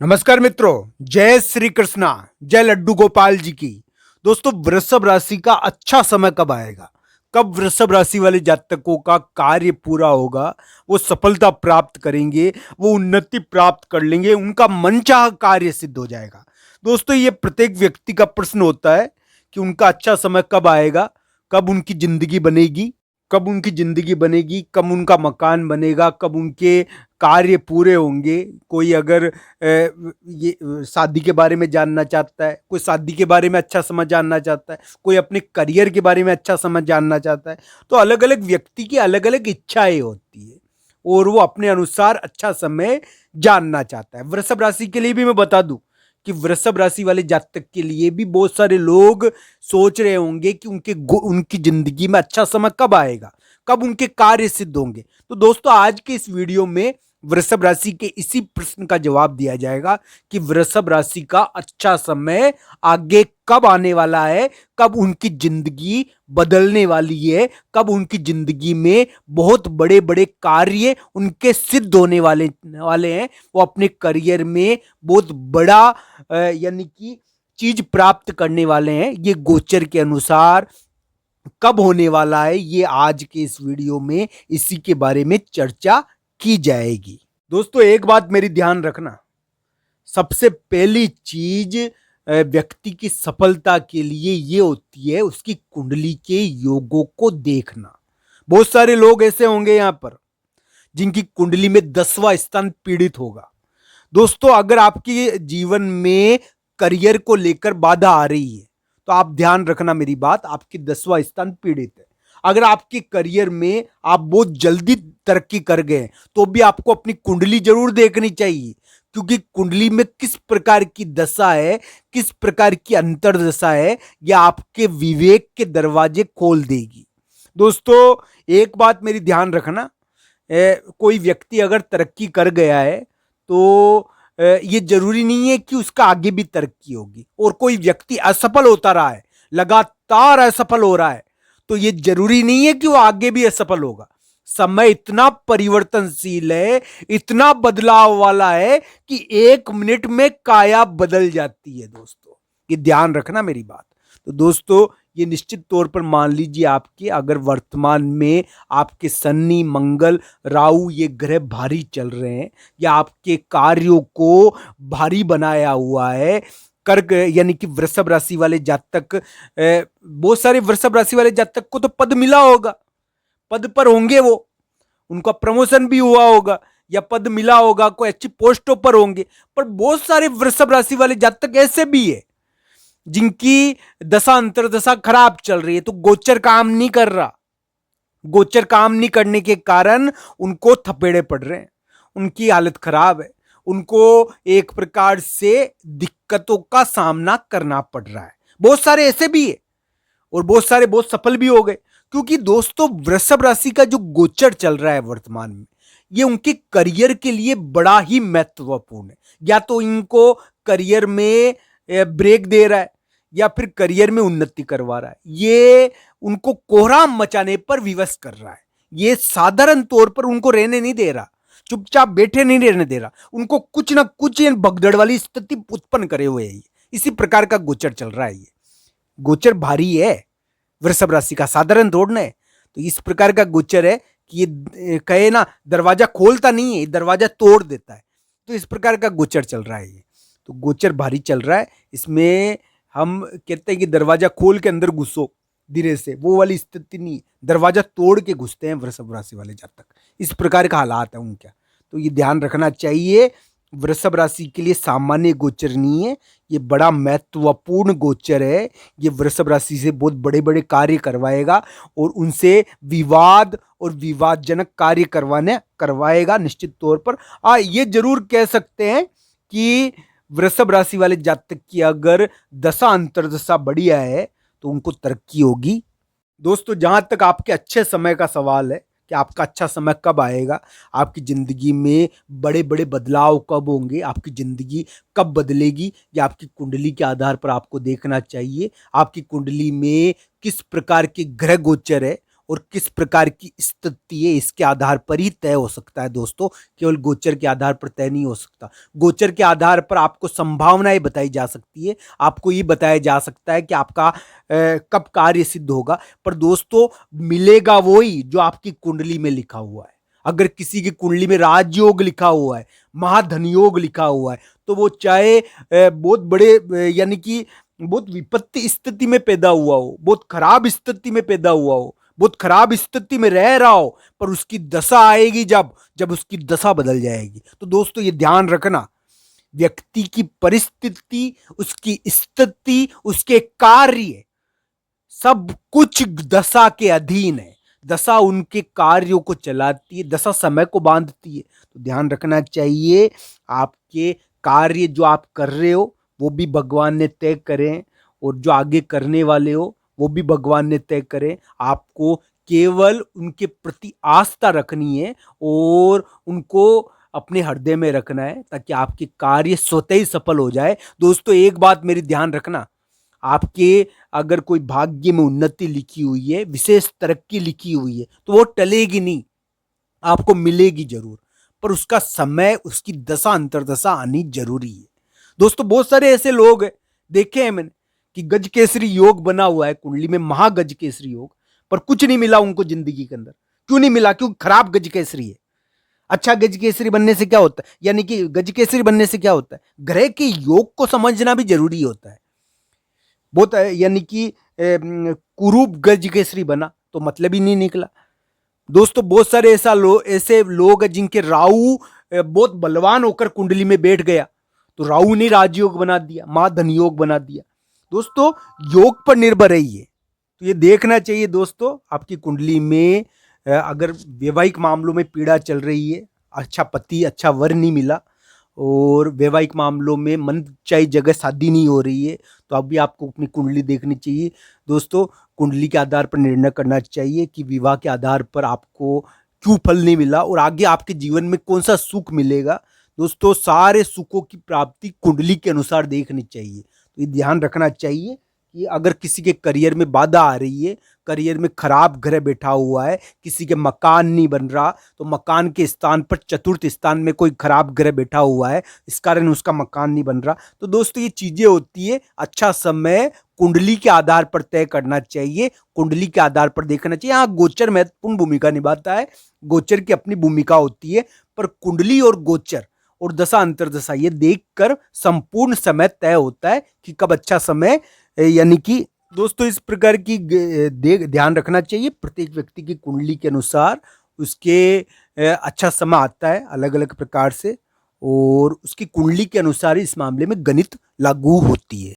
नमस्कार मित्रों, जय श्री कृष्णा, जय लड्डू गोपाल जी की। दोस्तों, वृषभ राशि का अच्छा समय कब आएगा? कब वृषभ राशि वाले जातकों का कार्य पूरा होगा, वो सफलता प्राप्त करेंगे, वो उन्नति प्राप्त कर लेंगे, उनका मनचाहा कार्य सिद्ध हो जाएगा। दोस्तों, ये प्रत्येक व्यक्ति का प्रश्न होता है कि उनका अच्छा समय कब आएगा, कब उनकी जिंदगी बनेगी, कब उनकी जिंदगी बनेगी, कब उनका मकान बनेगा, कब उनके कार्य पूरे होंगे। कोई अगर ये शादी के बारे में जानना चाहता है, कोई शादी के बारे में अच्छा समझ जानना चाहता है, कोई अपने करियर के बारे में अच्छा समझ जानना चाहता है। तो अलग अलग व्यक्ति की अलग अलग इच्छाएं होती है और वो अपने अनुसार अच्छा समय जानना चाहता है। वृषभ राशि के लिए भी मैं बता दूं कि वृषभ राशि वाले जातक के लिए भी बहुत सारे लोग सोच रहे होंगे कि उनकी जिंदगी में अच्छा समय कब आएगा, कब उनके कार्य सिद्ध होंगे। तो दोस्तों, आज के इस वीडियो में वृषभ राशि के इसी प्रश्न का जवाब दिया जाएगा कि वृषभ राशि का अच्छा समय आगे कब आने वाला है, कब उनकी जिंदगी बदलने वाली है, कब उनकी जिंदगी में बहुत बड़े बड़े कार्य उनके सिद्ध होने वाले वाले हैं। वो अपने करियर में बहुत बड़ा यानी कि चीज प्राप्त करने वाले हैं। ये गोचर के अनुसार कब होने वाला है, ये आज के इस वीडियो में इसी के बारे में चर्चा की जाएगी। दोस्तों, एक बात मेरी ध्यान रखना, सबसे पहली चीज व्यक्ति की सफलता के लिए ये होती है उसकी कुंडली के योगों को देखना। बहुत सारे लोग ऐसे होंगे यहां पर जिनकी कुंडली में 10वां स्थान पीड़ित होगा। दोस्तों, अगर आपके जीवन में करियर को लेकर बाधा आ रही है तो आप ध्यान रखना मेरी बात, आपकी 10वां स्थान पीड़ित है। अगर आपके करियर में आप बहुत जल्दी तरक्की कर गए तो भी आपको अपनी कुंडली जरूर देखनी चाहिए, क्योंकि कुंडली में किस प्रकार की दशा है, किस प्रकार की अंतर्दशा है, यह आपके विवेक के दरवाजे खोल देगी। दोस्तों, एक बात मेरी ध्यान रखना, कोई व्यक्ति अगर तरक्की कर गया है तो ये जरूरी नहीं है कि उसका आगे भी तरक्की होगी। और कोई व्यक्ति असफल होता रहा है, लगातार असफल हो रहा है, तो ये जरूरी नहीं है कि वो आगे भी असफल होगा। समय इतना परिवर्तनशील है, इतना बदलाव वाला है कि 1 मिनट में काया बदल जाती है। दोस्तों, ये ध्यान रखना मेरी बात। तो दोस्तों, ये निश्चित तौर पर मान लीजिए, आपके अगर वर्तमान में आपके शनि, मंगल, राहु ये ग्रह भारी चल रहे हैं या आपके कार्यों को भारी बनाया हुआ है, कर्क यानी कि वृषभ राशि वाले जातक, बहुत सारे वृषभ राशि वाले जातक को तो पद मिला होगा, पद पर होंगे वो, उनका प्रमोशन भी हुआ होगा या पद मिला होगा, कोई अच्छी पोस्टों पर होंगे। पर बहुत सारे वृषभ राशि वाले जातक ऐसे भी है जिनकी दशा अंतर्दशा खराब चल रही है, तो गोचर काम नहीं कर रहा। गोचर काम नहीं करने के कारण उनको थपेड़े पड़ रहे हैं, उनकी हालत खराब है, उनको एक प्रकार से दिक्कतों का सामना करना पड़ रहा है। बहुत सारे ऐसे भी है और बहुत सारे बहुत सफल भी हो गए, क्योंकि दोस्तों, वृषभ राशि का जो गोचर चल रहा है वर्तमान में, ये उनके करियर के लिए बड़ा ही महत्वपूर्ण है। या तो इनको करियर में ब्रेक दे रहा है या फिर करियर में उन्नति करवा रहा है, ये उनको कोहराम मचाने पर विवश कर रहा है। ये साधारण तौर पर उनको रहने नहीं दे रहा, चुपचाप बैठे नहीं रहने दे रहा, उनको कुछ ना कुछ भगदड़ वाली स्थिति उत्पन्न करे हुए है। इसी प्रकार का गोचर चल रहा है। ये गोचर भारी है, वृषभ राशि का साधारण तोड़ना है। तो इस प्रकार का गोचर है कि ये कहे ना, दरवाजा खोलता नहीं है, दरवाजा तोड़ देता है। तो इस प्रकार का गोचर चल रहा है। ये तो गोचर भारी चल रहा है। इसमें हम कहते हैं कि दरवाजा खोल के अंदर घुसो धीरे से, वो वाली स्थिति नहीं, दरवाजा तोड़ के घुसते हैं वृषभ राशि वाले जातक। इस प्रकार का हालात है उनका, तो ये ध्यान रखना चाहिए। वृषभ राशि के लिए सामान्य गोचर नहीं है, ये बड़ा महत्वपूर्ण गोचर है। ये वृषभ राशि से बहुत बड़े बड़े कार्य करवाएगा और उनसे विवाद और विवादजनक कार्य करवाएगा निश्चित तौर पर। ये जरूर कह सकते हैं कि वृषभ राशि वाले जातक की अगर दशा अंतर्दशा बढ़िया है तो उनको तरक्की होगी। दोस्तों, जहां तक आपके अच्छे समय का सवाल है कि आपका अच्छा समय कब आएगा, आपकी ज़िंदगी में बड़े बड़े बदलाव कब होंगे, आपकी ज़िंदगी कब बदलेगी, ये आपकी कुंडली के आधार पर आपको देखना चाहिए। आपकी कुंडली में किस प्रकार के ग्रह गोचर है और किस प्रकार की स्थिति है इसके आधार पर ही तय हो सकता है दोस्तों। केवल गोचर के आधार पर तय नहीं हो सकता। गोचर के आधार पर आपको संभावनाएं बताई जा सकती है, आपको ये बताया जा सकता है कि आपका कब कार्य सिद्ध होगा, पर दोस्तों मिलेगा वही जो आपकी कुंडली में लिखा हुआ है। अगर किसी की कुंडली में राजयोग लिखा हुआ है, महाधन योग लिखा हुआ है, तो वो चाहे बहुत बड़े यानी कि बहुत विपत्ति स्थिति में पैदा हुआ हो, बहुत खराब स्थिति में पैदा हुआ हो, बहुत खराब स्थिति में रह रहा हो, पर उसकी दशा आएगी जब जब उसकी दशा बदल जाएगी। तो दोस्तों ये ध्यान रखना, व्यक्ति की परिस्थिति, उसकी स्थिति, उसके कार्य सब कुछ दशा के अधीन है। दशा उनके कार्यों को चलाती है, दशा समय को बांधती है। तो ध्यान रखना चाहिए, आपके कार्य जो आप कर रहे हो वो भी भगवान ने तय करें, और जो आगे करने वाले हो वो भी भगवान ने तय करें। आपको केवल उनके प्रति आस्था रखनी है और उनको अपने हृदय में रखना है, ताकि आपके कार्य स्वतः ही सफल हो जाए। दोस्तों एक बात मेरी ध्यान रखना, आपके अगर कोई भाग्य में उन्नति लिखी हुई है, विशेष तरक्की लिखी हुई है, तो वो टलेगी नहीं, आपको मिलेगी जरूर, पर उसका समय, उसकी दशा अंतरदशा आनी जरूरी है। दोस्तों बहुत सारे ऐसे लोग हैं, देखे हैं मैंने, कि गज केसरी योग बना हुआ है कुंडली में, महागज केसरी योग, पर कुछ नहीं मिला उनको जिंदगी के अंदर। क्यों नहीं मिला? क्योंकि खराब गज केसरी है। अच्छा गज केसरी बनने से क्या होता है, यानी कि गज केसरी बनने से क्या होता है, ग्रह के योग को समझना भी जरूरी होता है। बहुत यानी कि कुरूप गज केसरी बना तो मतलब ही नहीं निकला। दोस्तों बहुत सारे ऐसे लोग हैं जिनके राहु बहुत बलवान होकर कुंडली में बैठ गया, तो राहु ने राजयोग बना दिया, महाधन योग बना दिया। दोस्तों योग पर निर्भर है ये, तो ये देखना चाहिए दोस्तों। आपकी कुंडली में अगर वैवाहिक मामलों में पीड़ा चल रही है, अच्छा पति, अच्छा वर नहीं मिला, और वैवाहिक मामलों में मन चाही जगह शादी नहीं हो रही है, तो अब भी आपको अपनी कुंडली देखनी चाहिए दोस्तों। कुंडली के आधार पर निर्णय करना चाहिए कि विवाह के आधार पर आपको क्यों फल नहीं मिला और आगे आपके जीवन में कौन सा सुख मिलेगा। दोस्तों सारे सुखों की प्राप्ति कुंडली के अनुसार देखनी चाहिए। तो ये ध्यान रखना चाहिए कि अगर किसी के करियर में बाधा आ रही है, करियर में खराब ग्रह बैठा हुआ है, किसी के मकान नहीं बन रहा, तो मकान के स्थान पर चतुर्थ स्थान में कोई खराब ग्रह बैठा हुआ है, इस कारण उसका मकान नहीं बन रहा, तो दोस्तों ये चीजें होती है। अच्छा समय कुंडली के आधार पर तय करना चाहिए, कुंडली के आधार पर देखना चाहिए। हाँ गोचर महत्वपूर्ण भूमिका निभाता है, गोचर की अपनी भूमिका होती है, पर कुंडली और गोचर और दशा अंतरदशा ये देखकर संपूर्ण समय तय होता है कि कब अच्छा समय, यानी कि दोस्तों इस प्रकार की ध्यान रखना चाहिए। प्रत्येक व्यक्ति की कुंडली के अनुसार उसके अच्छा समय आता है अलग अलग प्रकार से, और उसकी कुंडली के अनुसार इस मामले में गणित लागू होती है।